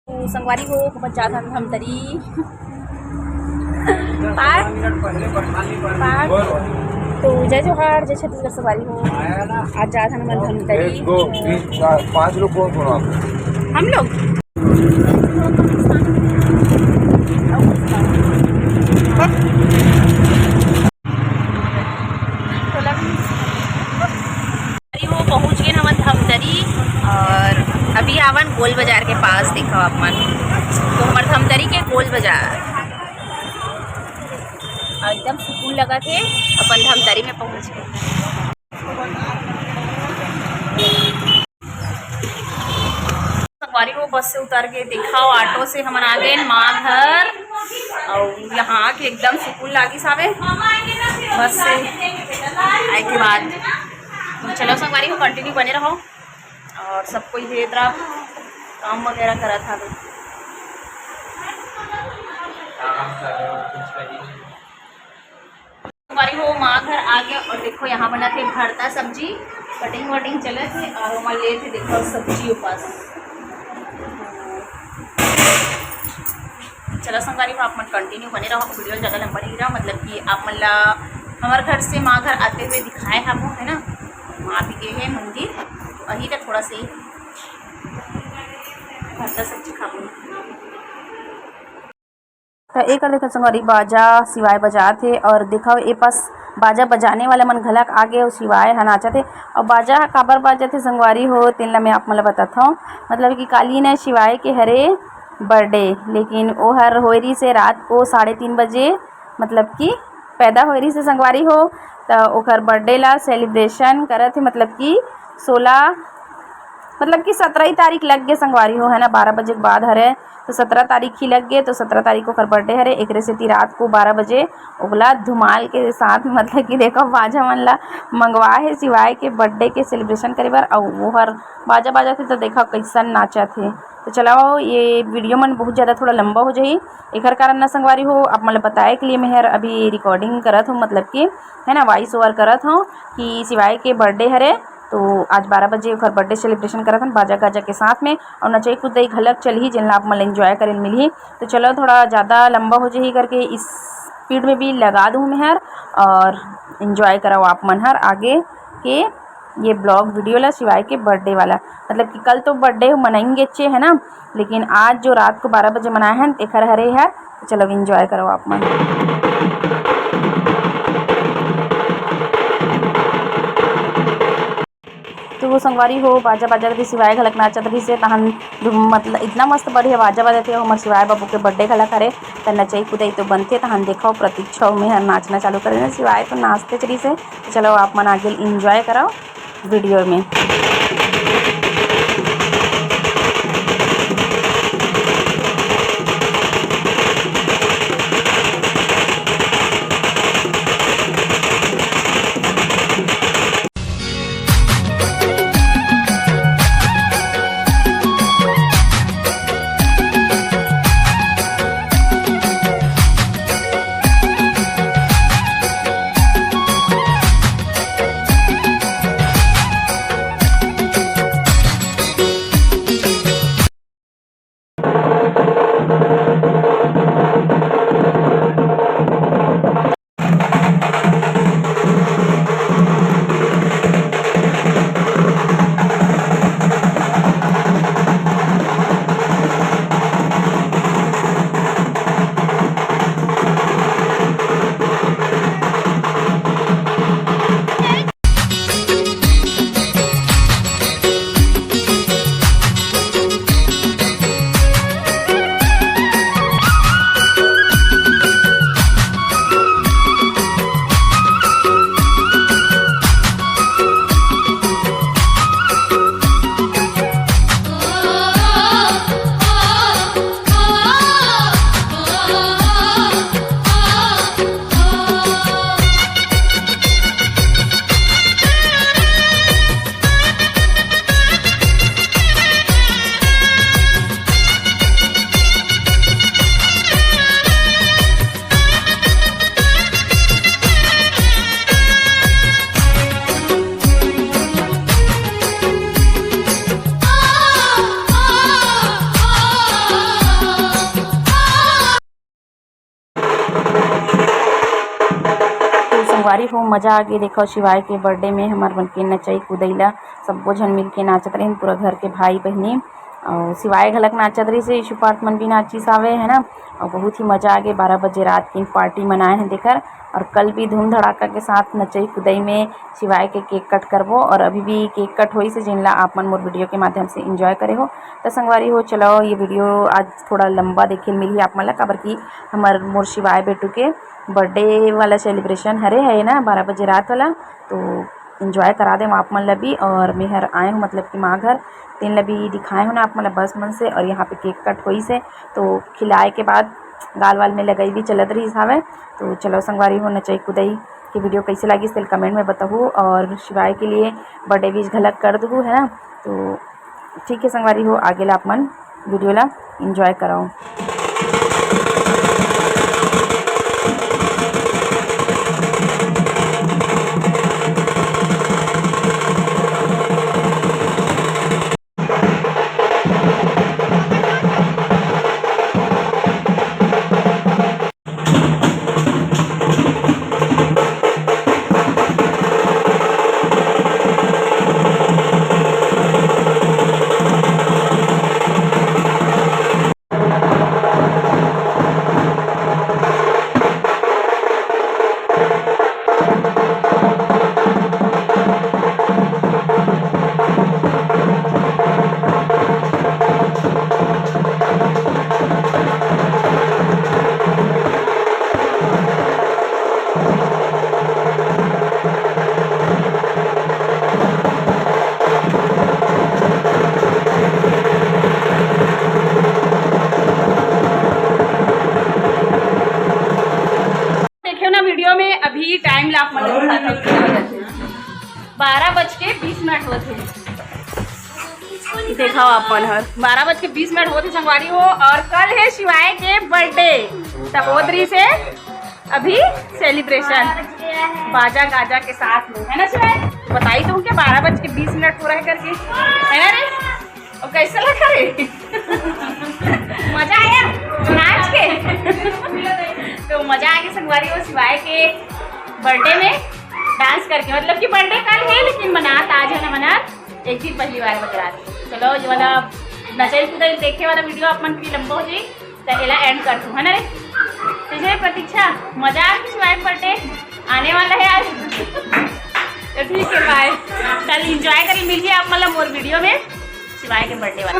तो संगवारी हो बहुत ज़्यादा हम तरी पार्क तो जय जोहार जय छत्तीसगढ़ संगवारी हो आज ज़्यादा हम धमतरी 5 लोग कौन कौन आप हम लोग वो पहुँच गए हम धमतरी और अभी आवन गोल बाजार के पास देखो आप मन तो हमारे धमतरी के गोल बाजार एकदम सुकून लगा थे अपन धमतरी में पहुँच गए। सवारी वो बस से उतर के दिखाओ ऑटो से हम आ गए माँ घर और यहाँ आके एकदम सुकून लागी सावे बस से आए के बाद चलो संगवारी को कंटिन्यू बने रहो और सब कोई ये तरह काम वगैरह करा था। संगवारी हो माँ घर आ गया और देखो यहाँ बना थे भरता सब्जी कटिंग वटिंग चले थे और वहाँ ले थे देखो सब्जी उपास। चलो संगवारी को आप मन कंटिन्यू बने रहो वीडियो ज़्यादा लंबा नहीं रहा मतलब कि आप मन ला हमारे घर से माँ घर आते हुए दिखाए हम है ना वहाँ भी गए हैं मंदिर वहीं का थोड़ा सी भरता सब्जी खाऊँ तो एक देखो संगवारी बाजा सिवाय बजा थे और देखो ए पास बाजा बजाने वाले मन घलक आगे और सिवाय है नाचा थे और बाजा काबर बाजा थे संगवारी हो तेन ला मैं आप मन बताता हूँ मतलब कि काली ने शिवाय के हरे बर्थडे लेकिन वो हर होरी से रात को 3:30 बजे मतलब कि पैदा होरी से संगवारी हो तो ओकर बर्थडे ला सेलिब्रेशन करत थे मतलब कि 17 तारीख लग गए संगवारी हो है ना 12 बजे के बाद हरे तो 17 तारीख ही लग गए तो 17 तारीख को कर बर्थडे हरे एक से रात को 12 बजे ओला धुमाल के साथ मतलब कि देखो बाजा मन ला मंगवा है सिवाय के बर्थडे के सेलिब्रेशन करे बर और वो हर बाजा बाजा थे तो देखो कैसन नाचा थे। तो चलाओ ये वीडियो मन बहुत ज़्यादा थोड़ा लंबा हो जाही एक कारण ना संगवारी हो आप मतलब बताए के लिए मैं हर अभी रिकॉर्डिंग करत हूँ मतलब कि है ना वॉइस ओवर करत हूँ कि सिवाय के बर्थडे हरे तो आज 12 बजे घर बर्थडे सेलिब्रेशन करत हन बाजा गाजा के साथ में और नचई कूदई घलक चलही जिनला आप मन एंजॉय करे मिलही। तो चलो थोड़ा ज़्यादा लंबा हो जाही करके इस स्पीड में भी लगा दूँ मैं हर और इन्जॉय कराओ आप मन हर आगे के ये ब्लॉग वीडियो ला सिवाय के बर्थडे वाला मतलब कि कल तो बर्थडे मनाएंगे अच्छे है ना लेकिन आज जो रात को 12 बजे मनाए हैं तेखर हरे है तो चलो इन्जॉय करो आप मन। तो वो संगवारी हो बाजा बाजा रही सिवाय घलक नाचत रही से तहन मतलब इतना मस्त बढ़िया बाजा बाजा थे हमारे सिवाय बाबू के बर्थडे घलक करे तो नचई कूदई तो बनते तहन देखो प्रतीक्षा में हर नाचना चालू करे सिवाय तो नाचते चली से तो चलो आप मन आगे इंजॉय कराओ वीडियो में। संगवारी हो मजा आगे देखो शिवाय के बर्थडे में हमार बन के नचई कुदैला सब्बो झन मिल के नाचत रहे पूरा घर के भाई बहनी और शिवाय घलक नाचत रही से इशू पार्ट मन भी नाचिस आवे है ना। और बहुत ही मजा आगे 12 बजे रात की पार्टी मनाए हैं देकर। और कल भी धूम धड़ाका के साथ नचई कुदई में शिवाय के केक कट करबो और अभी भी केक कट होई से जिनला आप मन मोर वीडियो के माध्यम से एंजॉय करे हो। तो संगवारी हो चलो ये वीडियो आज थोड़ा लंबा देखे मिली आप मन ला काबर की हमार मोर शिवाय बेटू के बर्थडे वाला सेलिब्रेशन हरे है ना 12 बजे रात वाला। तो एंजॉय करा दें आप मन ला भी और मेहर आए हो मतलब कि माँ घर तीन ला भी दिखाए हो ना आप मन ला बस मन से। और यहाँ पे केक कट होई से तो खिलाए के बाद गाल वाल में लगई भी चलत रही हवे। तो चलो संगवारी हो नचई कुदई की वीडियो कैसे लगी इस कमेंट में बताहू और शिवाय के लिए बर्थडे विश घलक कर दू है ना। तो ठीक है संगवारी हो आगे ला आप मन वीडियो ला एंजॉय कराओ। वीडियो में अभी टाइम लाप मतलब 12:20 होते देखा अपन हर 12:20 होते संगवारी हो। और कल है शिवाय के बर्थडे सहोदरी से अभी सेलिब्रेशन बाजा गाजा के साथ में है ना शिवाय। बताई तुम के 12:20 हो रहा है करके है ना रे। और कैसा लगा रे मजा आया नाच के तो मजा आ गया संगवारी हो शिवाय के बर्थडे में डांस करके मतलब कि बर्थडे कल है लेकिन मनात आज है ना मनात एक दिन पहली बार बकरात। चलो जो वाला नचल कुदल देखे वाला वीडियो अपन भी लंबा हो जाए तो एला एंड कर दूँ है ना रे। तो प्रतीक्षा मजा आ गई शिवाय बर्थडे आने वाला है आज तो ठीक है बाय कल इंजॉय कर मिलिए आप मतलब मोर वीडियो में शिवाय के बर्थडे वाला।